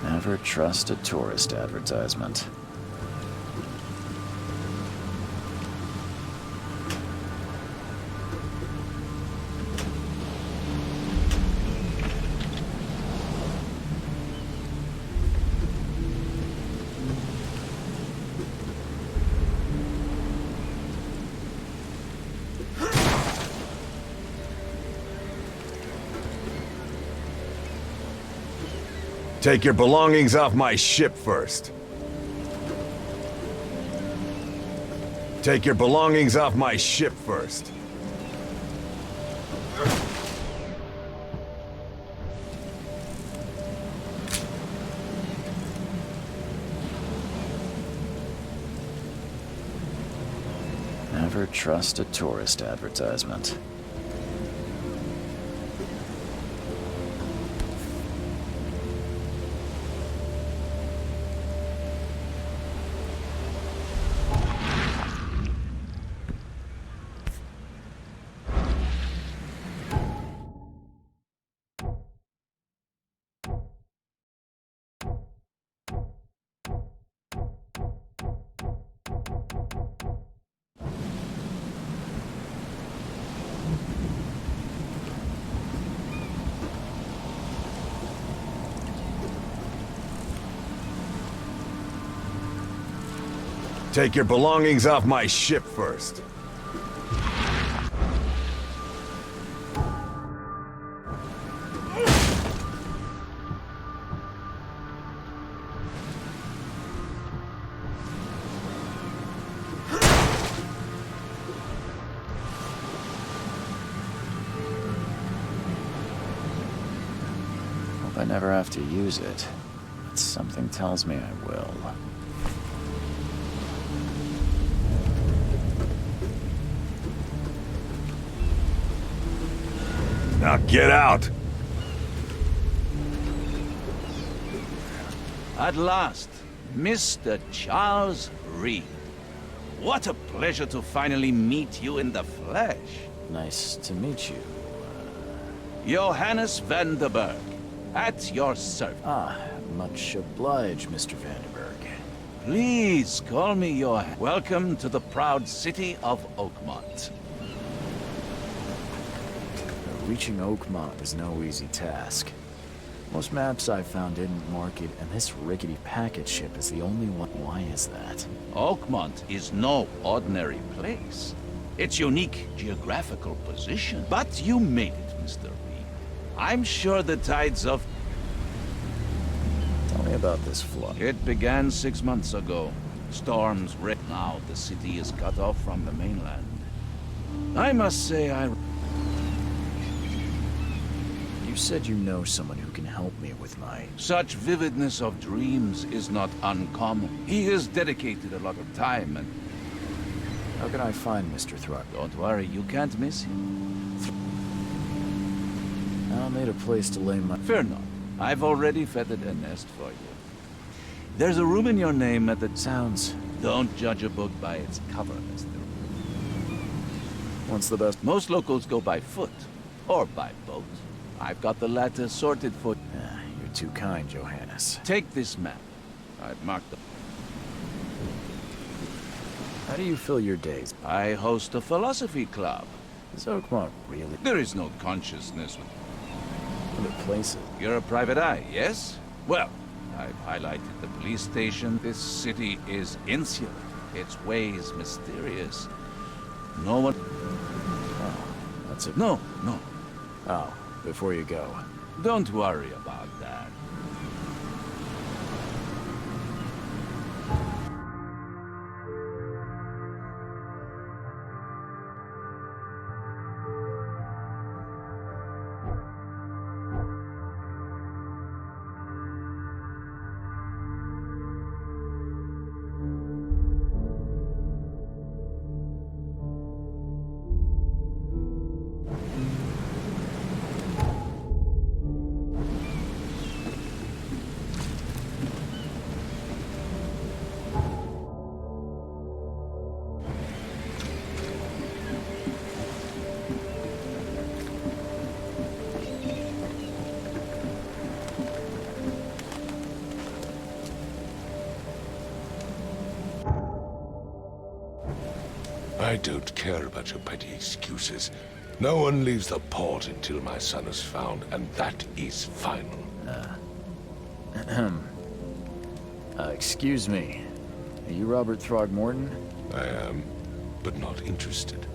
Never trust a tourist advertisement. Take your belongings off my ship first. Take your belongings off my ship first. Never trust a tourist advertisement. Take your belongings off my ship first. Hope I never have to use it, but something tells me I will. Now get out! At last, Mr. Charles Reed. What a pleasure to finally meet you in the flesh. Nice to meet you. Johannes van der Berg, at your service. Ah, much obliged, Mr. Vanderberg. Please call me Johannes. Welcome to the proud city of Oakmont. Reaching Oakmont is no easy task. Most maps I've found didn't mark it, and this rickety packet ship is the only one. Why is that? Oakmont is no ordinary place. Its unique geographical position. But you made it, Mr. Reed. I'm sure the tides of... Tell me about this flood. It began 6 months ago. Storms right now, the city is cut off from the mainland. I must say You said you know someone who can help me with my... such vividness of dreams is not uncommon. He has dedicated a lot of time and... How can I find Mr. Thrug? Don't worry, you can't miss him. I'll need a place to lay my... Fear not. I've already feathered a nest for you. There's a room in your name at the... Sounds... Don't judge a book by its cover, Mr. What's the best... Most locals go by foot, or by boat. I've got the latter sorted for... You're too kind, Johannes. Take this map. I've marked the... How do you fill your days? I host a philosophy club. Is Oakmont really... There is no consciousness. Other places? You're a private eye, yes? Well, I've highlighted the police station. This city is insular. Its ways mysterious. No one... Oh, that's it. No. Oh, before you go. Don't worry about that. I don't care about your petty excuses. No one leaves the port until my son is found, and that is final. Excuse me. Are you Robert Throgmorton? I am, but not interested.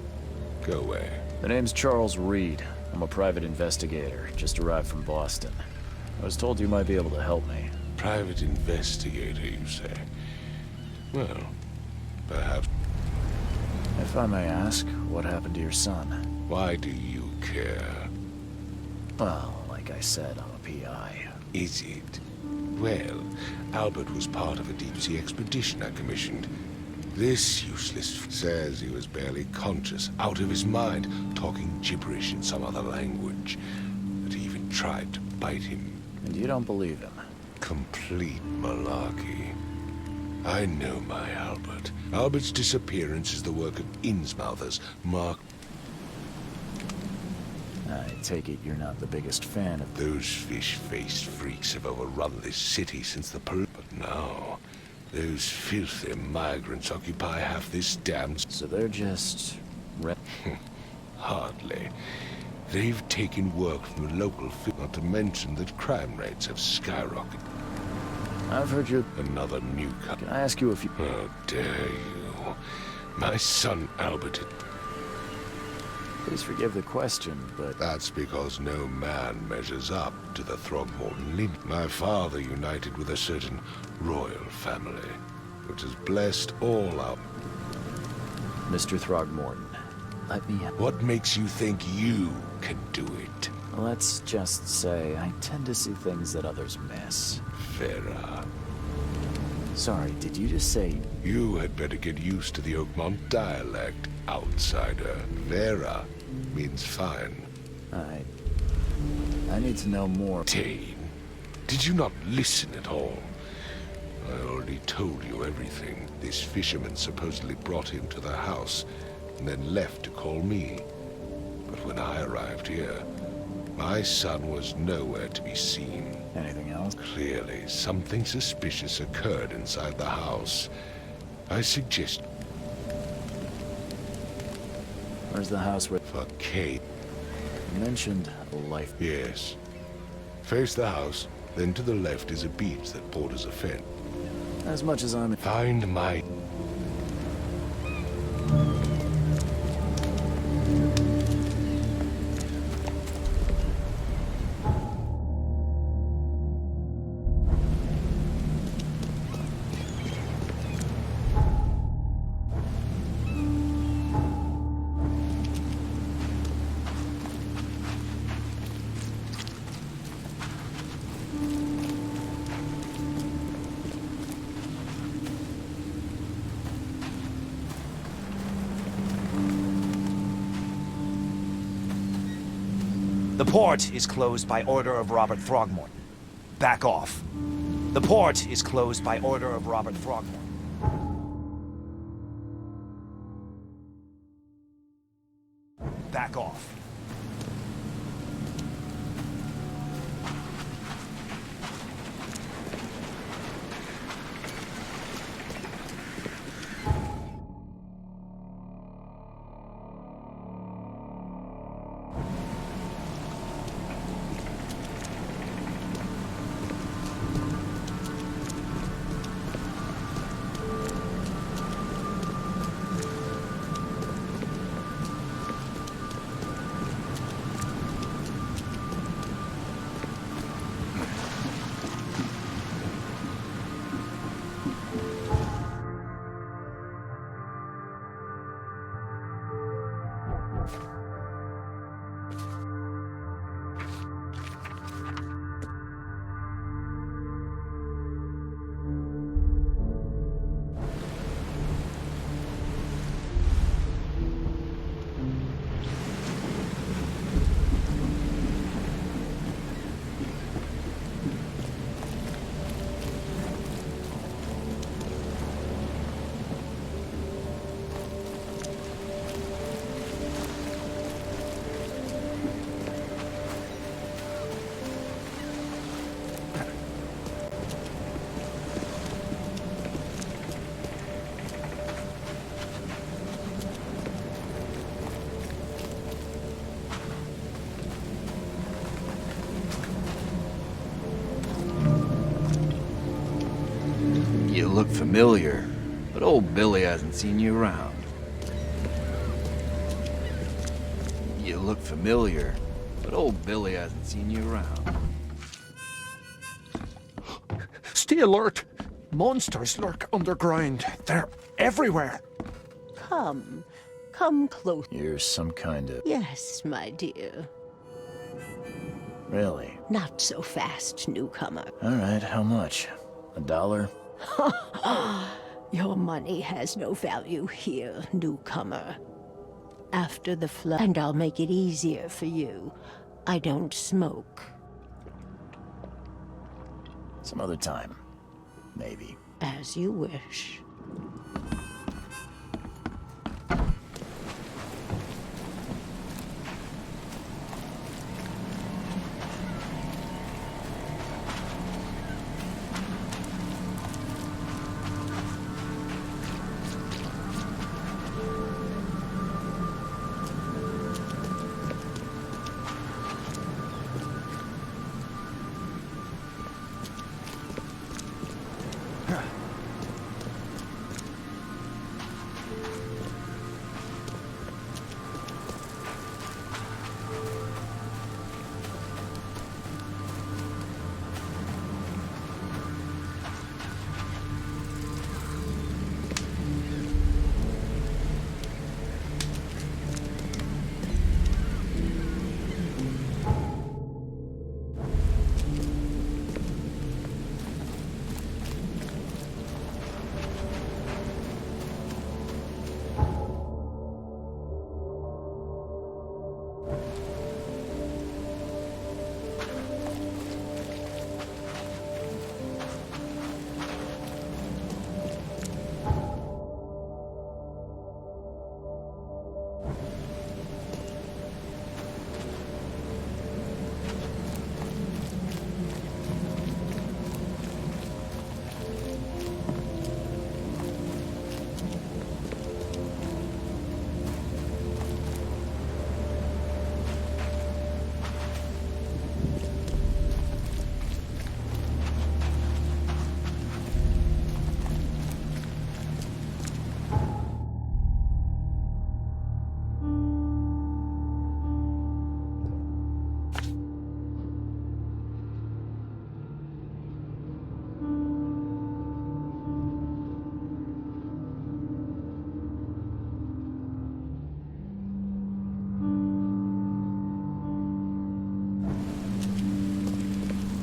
Go away. The name's Charles Reed. I'm a private investigator, just arrived from Boston. I was told you might be able to help me. Private investigator, you say? Well, perhaps... If I may ask, what happened to your son? Why do you care? Well, like I said, I'm a PI. Is it? Well, Albert was part of a deep-sea expedition I commissioned. This useless says he was barely conscious, out of his mind, talking gibberish in some other language. That he even tried to bite him. And you don't believe him? Complete malarkey. I know my Albert. Albert's disappearance is the work of Innsmouthers, Mark... I take it you're not the biggest fan of... Those fish-faced freaks have overrun this city since the But now, those filthy migrants occupy half this damned... So they're just... Hardly. They've taken work from the local... Not to mention that crime rates have skyrocketed. I've heard you... Another newcomer. Can I ask you a few... How dare you? My son Albert... Please forgive the question, but... That's because no man measures up to the Throgmorton limit. My father united with a certain royal family, which has blessed all our... Mr. Throgmorton, let me... What makes you think you can do it? Let's just say I tend to see things that others miss. Vera, Sorry, did you just say... you had better get used to the Oakmont dialect, outsider. Vera means fine. I need to know more. Tane, did you not listen at all? I already told you everything. This fisherman supposedly brought him to the house, and then left to call me. But when I arrived here, my son was nowhere to be seen. Anything else? Clearly, something suspicious occurred inside the house. I suggest... Where's the house where... For Kate. You mentioned a life... Yes. Face the house, then to the left is a beach that borders a fence. As much as I'm... Find my... The port is closed by order of Robert Throgmorton. Back off. The port is closed by order of Robert Throgmorton. Back off. You look familiar, but old Billy hasn't seen you around. You look familiar, but old Billy hasn't seen you around. Stay alert! Monsters lurk underground. They're everywhere. Come. Come close. You're some kind of... Yes, my dear. Really? Not so fast, newcomer. All right, how much? $1? Your money has no value here, newcomer. After the flood, and I'll make it easier for you. I don't smoke. Some other time. Maybe. As you wish.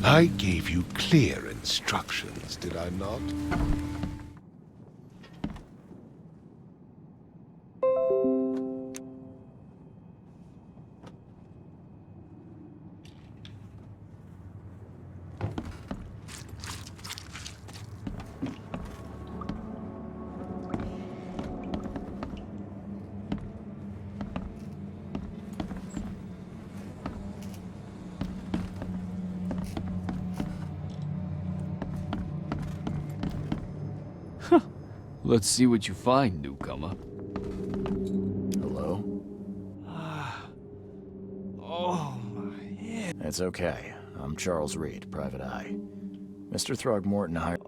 I gave you clear instructions, did I not? Let's see what you find, newcomer. Hello? Oh, my head. It's okay. I'm Charles Reed, Private Eye. Mr. Throgmorton hired...